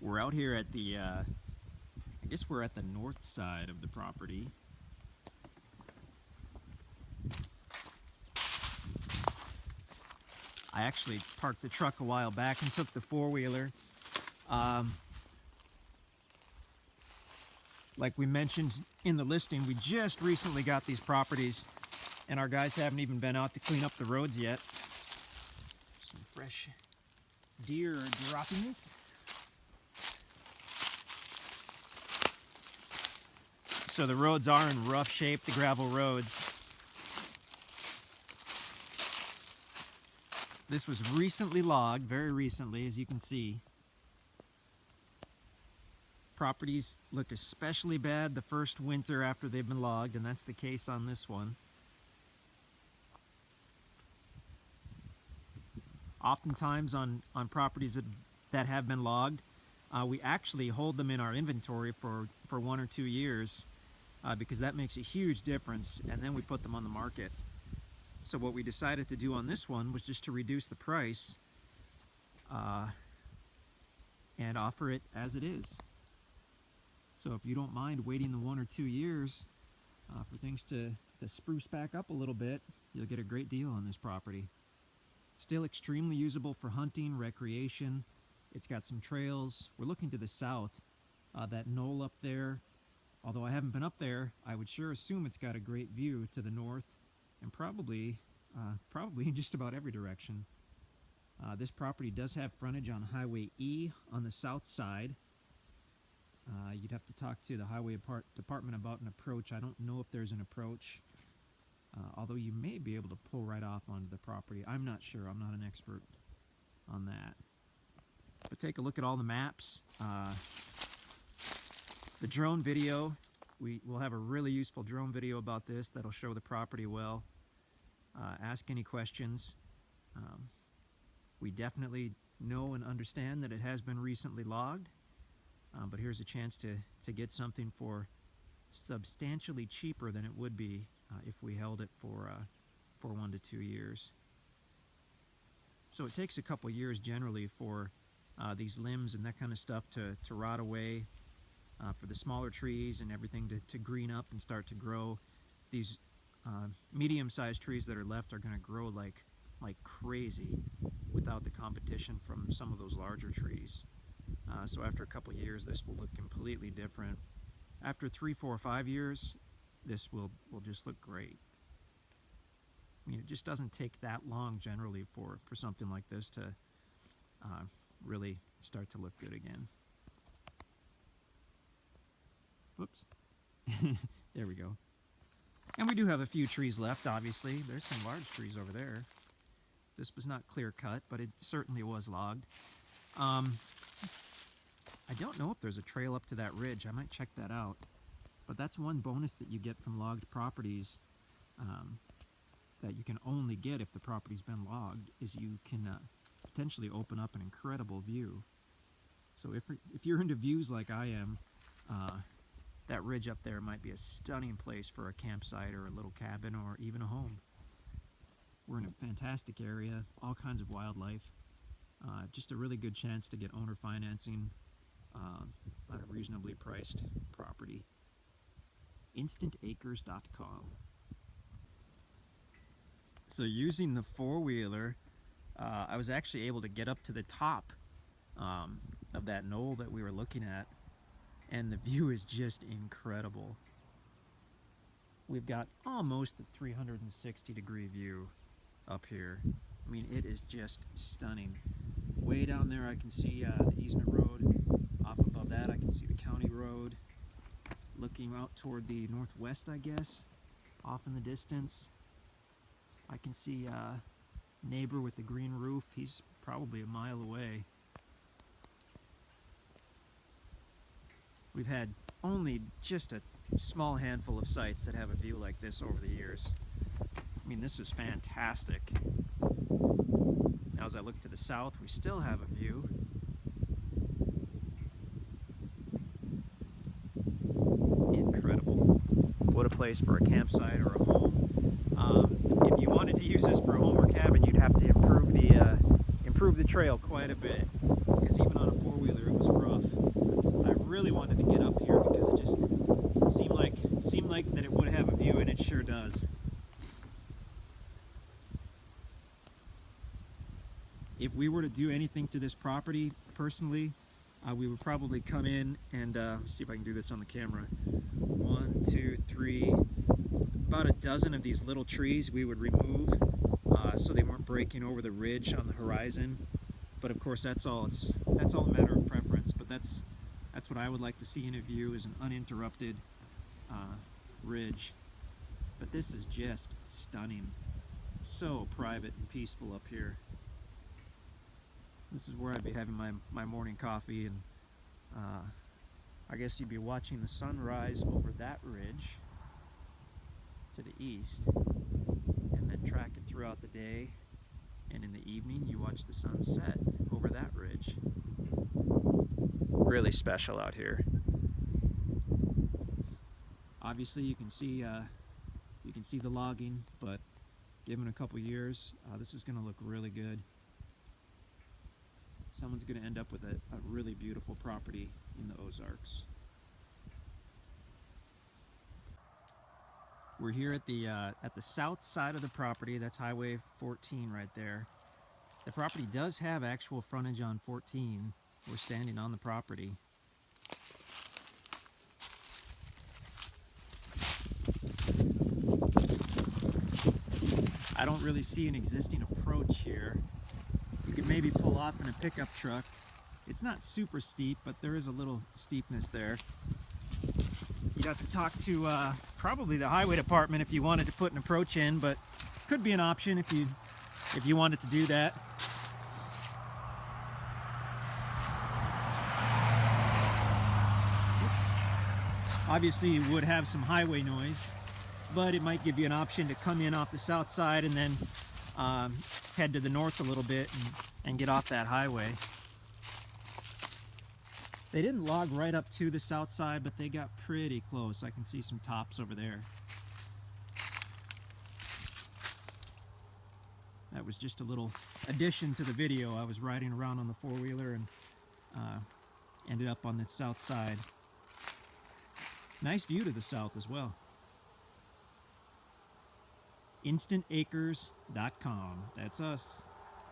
We're out here at the, I guess we're at the north side of the property. I actually parked the truck a while back and took the four-wheeler. Like we mentioned in the listing, we just recently got these properties and our guys haven't even been out to clean up the roads yet. Some fresh deer droppings. So the roads are in rough shape, the gravel roads. This was recently logged, very recently, as you can see. Properties looked especially bad the first winter after they've been logged, and that's the case on this one. Oftentimes on properties that have been logged, we actually hold them in our inventory for 1 or 2 years because that makes a huge difference, and then we put them on the market. So what we decided to do on this one was just to reduce the price and offer it as it is. So if you don't mind waiting the 1 or 2 years for things to spruce back up a little bit, you'll get a great deal on this property. Still extremely usable for hunting, recreation. It's got some trails. We're looking to the south. That knoll up there, although I haven't been up there, I would sure assume it's got a great view to the north and probably in just about every direction. This property does have frontage on Highway E on the south side. You'd have to talk to the highway department about an approach. I don't know if there's an approach, although you may be able to pull right off onto the property. I'm not sure. I'm not an expert on that. But take a look at all the maps. The drone video, we'll have a really useful drone video about this that'll show the property well. Ask any questions. We definitely know and understand that it has been recently logged. But here's a chance to get something for substantially cheaper than it would be if we held it for 1 to 2 years. So it takes a couple years generally for these limbs and that kind of stuff to rot away, for the smaller trees and everything to green up and start to grow. These medium-sized trees that are left are going to grow like crazy without the competition from some of those larger trees. So after a couple years, this will look completely different. After 3, 4, 5 years, this will just look great. I mean, it just doesn't take that long generally for something like this to really start to look good again. Whoops. There we go. And we do have a few trees left, obviously. There's some large trees over there. This was not clear cut, but it certainly was logged. I don't know if there's a trail up to that ridge. I might check that out. But that's one bonus that you get from logged properties that you can only get if the property's been logged, is you can potentially open up an incredible view. So if you're into views like I am, that ridge up there might be a stunning place for a campsite or a little cabin or even a home. We're in a fantastic area, all kinds of wildlife, just a really good chance to get owner financing on a reasonably priced property. InstantAcres.com. So using the four-wheeler, I was actually able to get up to the top of that knoll that we were looking at, and the view is just incredible. We've got almost a 360-degree view up here. I mean, it is just stunning. Way down there I can see the easement road. Off above that I can see the county road. Looking out toward the northwest, I guess, off in the distance, I can see neighbor with the green roof. He's probably a mile away. We've had only just a small handful of sites that have a view like this over the years. I mean, this is fantastic. Now as I look to the south, we still have a view. Incredible. What a place for a campsite or a home. If you wanted to use this for a home or cabin, you'd have to improve the trail quite a bit, because even on a four-wheeler it was rough. if we were to do anything to this property personally, we would probably come in and see if I can do this on the camera. 1, 2, 3, about a dozen of these little trees we would remove so they weren't breaking over the ridge on the horizon. But of course, that's all a matter of preference. But that's what I would like to see in a view, is an uninterrupted ridge. But this is just stunning. So private and peaceful up here. This is where I'd be having my morning coffee, and I guess you'd be watching the sunrise over that ridge to the east, and then tracking throughout the day, and in the evening you watch the sun set over that ridge. Really special out here. Obviously you can see the logging, but given a couple years, this is going to look really good. Someone's going to end up with a really beautiful property in the Ozarks. We're here at the south side of the property. That's Highway 14 right there. The property does have actual frontage on 14. We're standing on the property. I don't really see an existing approach here. You could maybe pull off in a pickup truck. It's not super steep, but there is a little steepness there. You'd have to talk to probably the highway department if you wanted to put an approach in, but could be an option if you wanted to do that. Oops. Obviously you would have some highway noise, but it might give you an option to come in off the south side and then head to the north a little bit and get off that highway. They didn't log right up to the south side, but they got pretty close. I can see some tops over there. That was just a little addition to the video. I was riding around on the four-wheeler and ended up on the south side. Nice view to the south as well. InstantAcres.com. That's us.